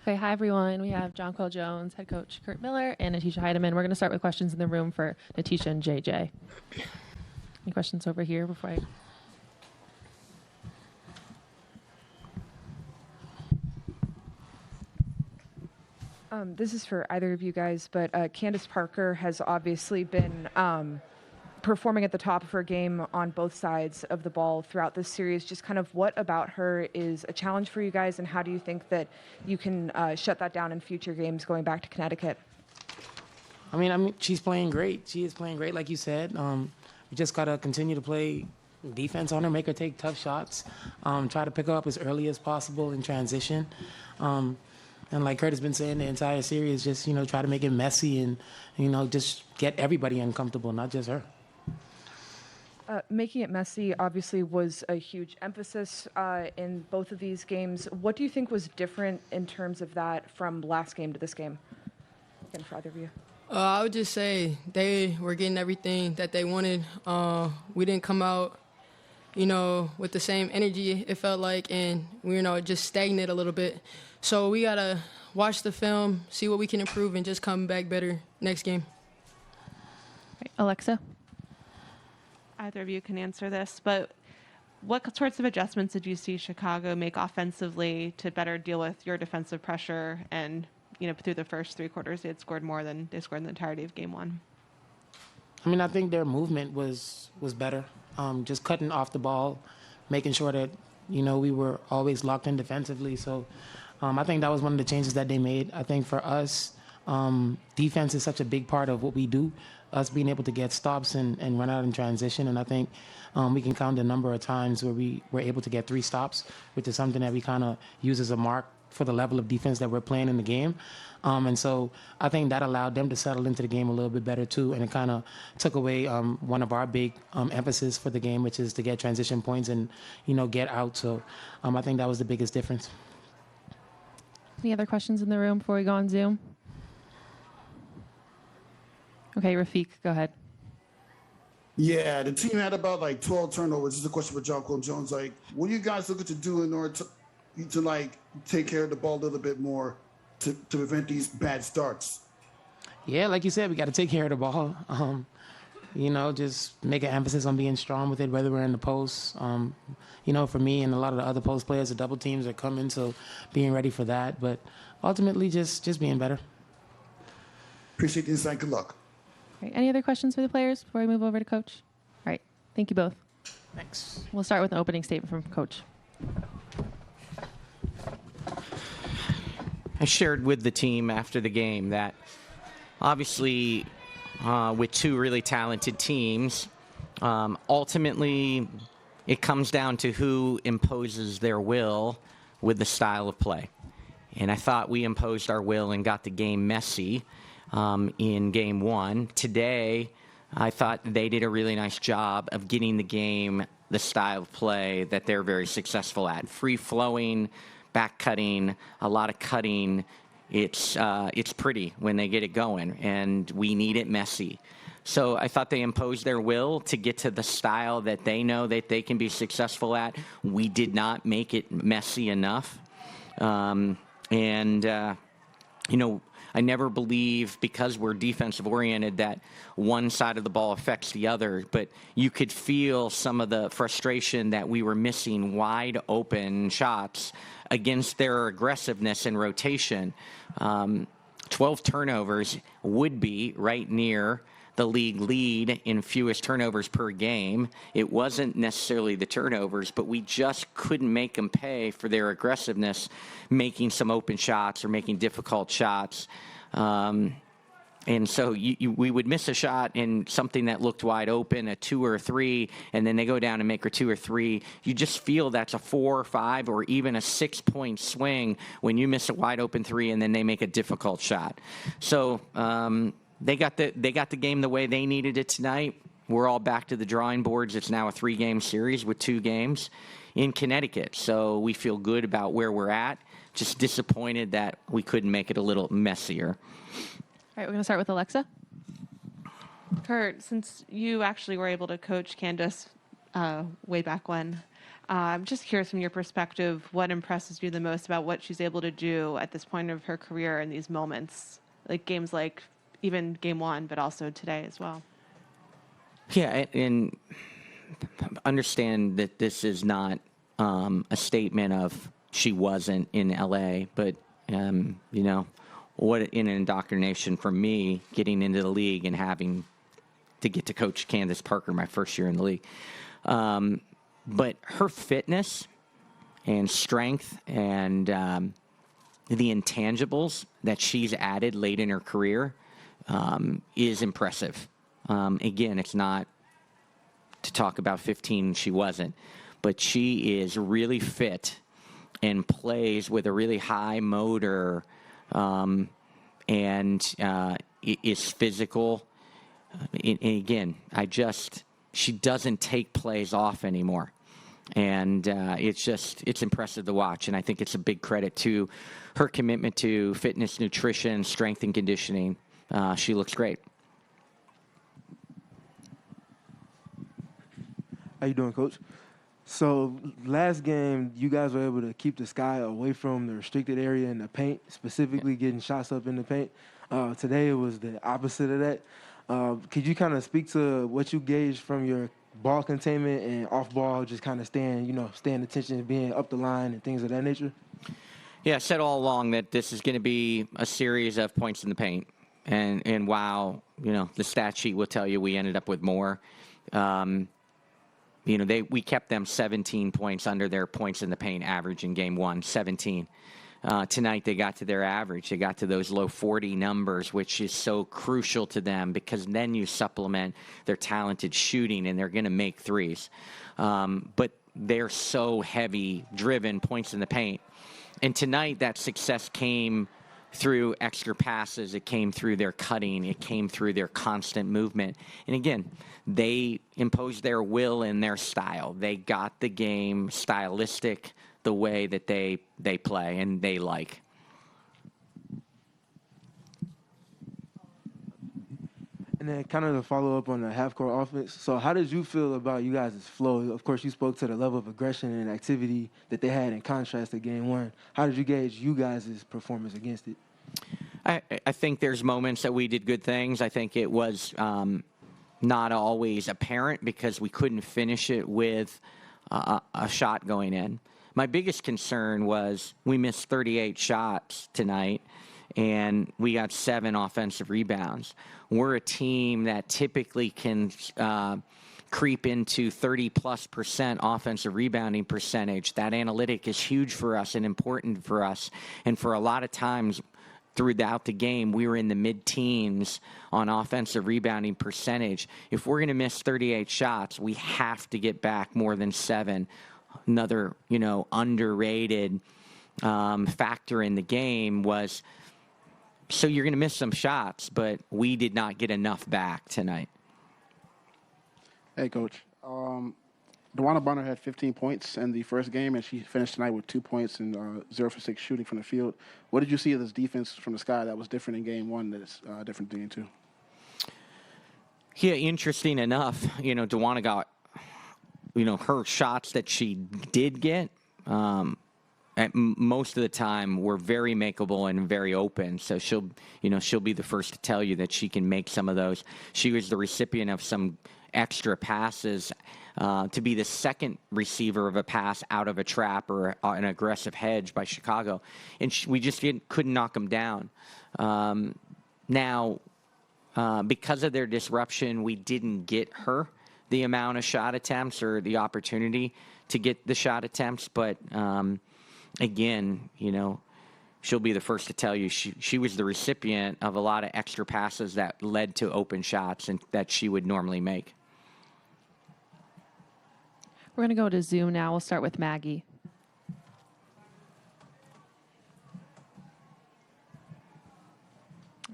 Okay, hi everyone. We have John Quill Jones, head coach Kurt Miller, and Natisha Heidemann. We're going to start with questions in the room for Natisha and JJ. Any questions over here before I... This is for either of you guys, but Candace Parker has obviously been performing at the top of her game on both sides of the ball throughout this series. Just kind of what about her is a challenge for you guys, and how do you think that you can shut that down in future games going back to Connecticut? I mean, she's playing great. She is playing great, like you said. We just got to continue to play defense on her, make her take tough shots, try to pick her up as early as possible in transition. And like Kurt has been saying the entire series, just, try to make it messy and, just get everybody uncomfortable, not just her. Making it messy obviously was a huge emphasis in both of these games. What do you think was different in terms of that from last game to this game? Again, for either of you. I would just say they were getting everything that they wanted. We didn't come out, with the same energy, it felt like, and we just stagnant a little bit. So we got to watch the film, see what we can improve, and just come back better next game. Right, Alexa? Either of you can answer this, but what sorts of adjustments did you see Chicago make offensively to better deal with your defensive pressure? And, through the first three quarters, they had scored more than they scored in the entirety of game one. I mean, I think their movement was better. Just cutting off the ball, making sure that, we were always locked in defensively. So I think that was one of the changes that they made. I think for us, defense is such a big part of what we do, us being able to get stops and run out in transition. And I think we can count the number of times where we were able to get 3 stops, which is something that we kind of use as a mark for the level of defense that we're playing in the game. And so I think that allowed them to settle into the game a little bit better too. And it kind of took away one of our big emphasis for the game, which is to get transition points and, get out. So I think that was the biggest difference. Any other questions in the room before we go on Zoom? Okay, Rafiq, go ahead. Yeah, the team had about 12 turnovers. This is a question for John Quill Jones. What are you guys looking to do in order to take care of the ball a little bit more to prevent these bad starts? Yeah, like you said, we got to take care of the ball. Just make an emphasis on being strong with it, whether we're in the post. For me and a lot of the other post players, the double teams are coming, so being ready for that. But ultimately, just being better. Appreciate the insight. Good luck. All right, any other questions for the players before we move over to Coach? All right, thank you both. Thanks. We'll start with an opening statement from Coach. I shared with the team after the game that obviously with 2 really talented teams, ultimately it comes down to who imposes their will with the style of play. And I thought we imposed our will and got the game messy in game 1. Today, I thought they did a really nice job of getting the game the style of play that they're very successful at. Free-flowing, back cutting, a lot of cutting. It's pretty when they get it going, and we need it messy. So I thought they imposed their will to get to the style that they know that they can be successful at. We did not make it messy enough. I never believe, because we're defensive oriented, that one side of the ball affects the other, but you could feel some of the frustration that we were missing wide open shots against their aggressiveness and rotation. 12 turnovers would be right near the league lead in fewest turnovers per game. It wasn't necessarily the turnovers, but we just couldn't make them pay for their aggressiveness, making some open shots or making difficult shots. And so we would miss a shot in something that looked wide open, a 2 or a 3, and then they go down and make a 2 or 3. You just feel that's a 4 or 5 or even a 6-point swing when you miss a wide open 3 and then they make a difficult shot. So they got the game the way they needed it tonight. We're all back to the drawing boards. It's now a 3-game series with 2 games in Connecticut. So we feel good about where we're at. Just disappointed that we couldn't make it a little messier. All right, we're going to start with Alexa. Kurt, since you actually were able to coach Candace way back when, I'm just curious from your perspective, what impresses you the most about what she's able to do at this point of her career in these moments, like games like even game one, but also today as well? Yeah, and understand that this is not a statement of she wasn't in LA, but what an indoctrination for me getting into the league and having to get to coach Candace Parker my first year in the league. But her fitness and strength and the intangibles that she's added late in her career is impressive. Again, it's not to talk about 15, she wasn't, but she is really fit and plays with a really high motor and is physical. And again, she doesn't take plays off anymore. And it's impressive to watch. And I think it's a big credit to her commitment to fitness, nutrition, strength, and conditioning. She looks great. How you doing, Coach? So last game, you guys were able to keep the Sky away from the restricted area in the paint, specifically getting shots up in the paint. Today it was the opposite of that. Could you kind of speak to what you gauged from your ball containment and off ball, just kind of staying attention, being up the line and things of that nature? Yeah, I said all along that this is going to be a series of points in the paint. And while, the stat sheet will tell you we ended up with more, we kept them 17 points under their points in the paint average in game one, 17. Tonight they got to their average. They got to those low 40 numbers, which is so crucial to them because then you supplement their talented shooting and they're going to make threes. But they're so heavy driven points in the paint. And tonight that success came through extra passes. It came through their cutting. It came through their constant movement. And again, they imposed their will and their style. They got the game stylistic the way that they play and they like. And then kind of to follow up on the half-court offense, so how did you feel about you guys' flow? Of course, you spoke to the level of aggression and activity that they had in contrast to game one. How did you gauge you guys' performance against it? I think there's moments that we did good things. I think it was not always apparent because we couldn't finish it with a shot going in. My biggest concern was we missed 38 shots tonight, and we got 7 offensive rebounds. We're a team that typically can creep into 30+% offensive rebounding percentage. That analytic is huge for us and important for us. And for a lot of times throughout the game, we were in the mid-teens on offensive rebounding percentage. If we're going to miss 38 shots, we have to get back more than 7. Another, underrated factor in the game was, so you're going to miss some shots, but we did not get enough back tonight. Hey, Coach. Dwana Bonner had 15 points in the first game, and she finished tonight with 2 points and 0 for 6 shooting from the field. What did you see of this defense from the Sky that was different in game one that is different in game two? Yeah, interesting enough, Dwana got, her shots that she did get, most of the time were very makeable and very open. So she'll be the first to tell you that she can make some of those. She was the recipient of some extra passes to be the second receiver of a pass out of a trap or an aggressive hedge by Chicago. And we just couldn't knock them down. Now, because of their disruption, we didn't get her the amount of shot attempts or the opportunity to get the shot attempts. But again, she'll be the first to tell you she was the recipient of a lot of extra passes that led to open shots and that she would normally make. We're going to go to Zoom now. We'll start with Maggie.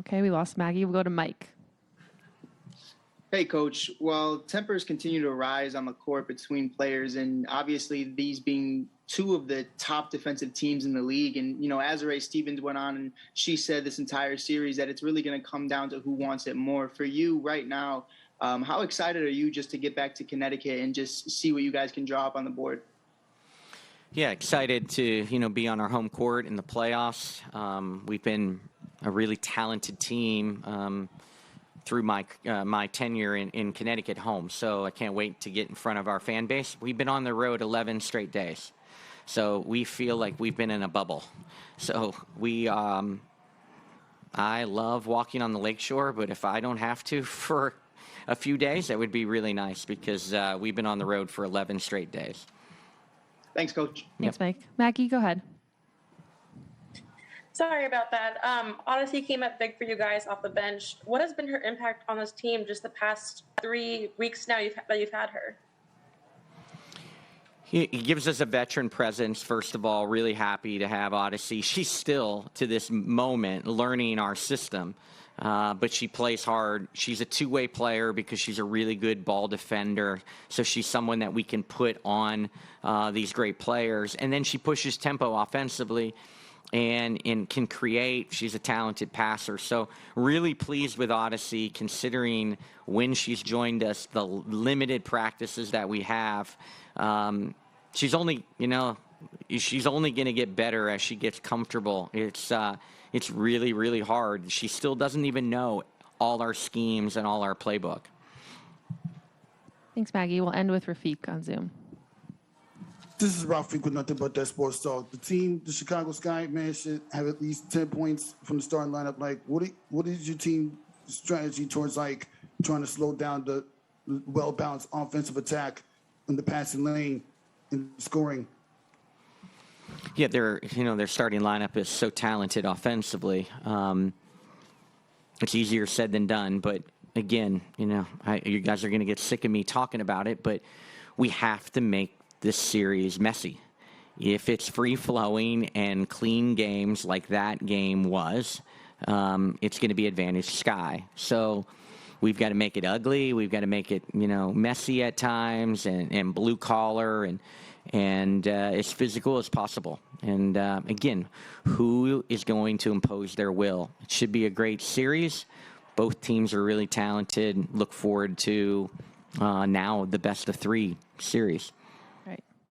Okay, we lost Maggie. We'll go to Mike. Hey, Coach. Well, tempers continue to rise on the court between players, and obviously these being two of the top defensive teams in the league. And, Azurá Stevens went on and she said this entire series that it's really going to come down to who wants it more. For you right now, how excited are you just to get back to Connecticut and just see what you guys can draw up on the board? Yeah, excited to be on our home court in the playoffs. We've been a really talented team through my tenure in Connecticut home, so I can't wait to get in front of our fan base. We've been on the road 11 straight days, so we feel like we've been in a bubble. So I love walking on the lakeshore, but if I don't have to for a few days, that would be really nice because we've been on the road for 11 straight days. Thanks, Coach. Thanks, Mike. Maggie, go ahead. Sorry about that. Odyssey came up big for you guys off the bench. What has been her impact on this team just the past 3 weeks now that you've had her? He gives us a veteran presence, first of all. Really happy to have Odyssey. She's still, to this moment, learning our system, but she plays hard. She's a two-way player because she's a really good ball defender, so she's someone that we can put on these great players. And then she pushes tempo offensively and can create. She's a talented passer. So really pleased with Odyssey, considering when she's joined us, the limited practices that we have. She's only going to get better as she gets comfortable. It's really, really hard. She still doesn't even know all our schemes and all our playbook. Thanks, Maggie. We'll end with Rafiq on Zoom. This is Rafiq with Nothing But That Sports Talk. The team, the Chicago Sky, man, should have at least 10 points from the starting lineup. Like, what is your team strategy towards, like, trying to slow down the well-balanced offensive attack in the passing lane and scoring? Yeah, their starting lineup is so talented offensively. It's easier said than done, but again, you guys are going to get sick of me talking about it, but we have to make this series messy. If it's free-flowing and clean games like that game was, it's going to be advantage Sky. So we've got to make it ugly. We've got to make it, messy at times and blue collar and as physical as possible. And again, who is going to impose their will? It should be a great series. Both teams are really talented. Look forward to now the best of 3 series.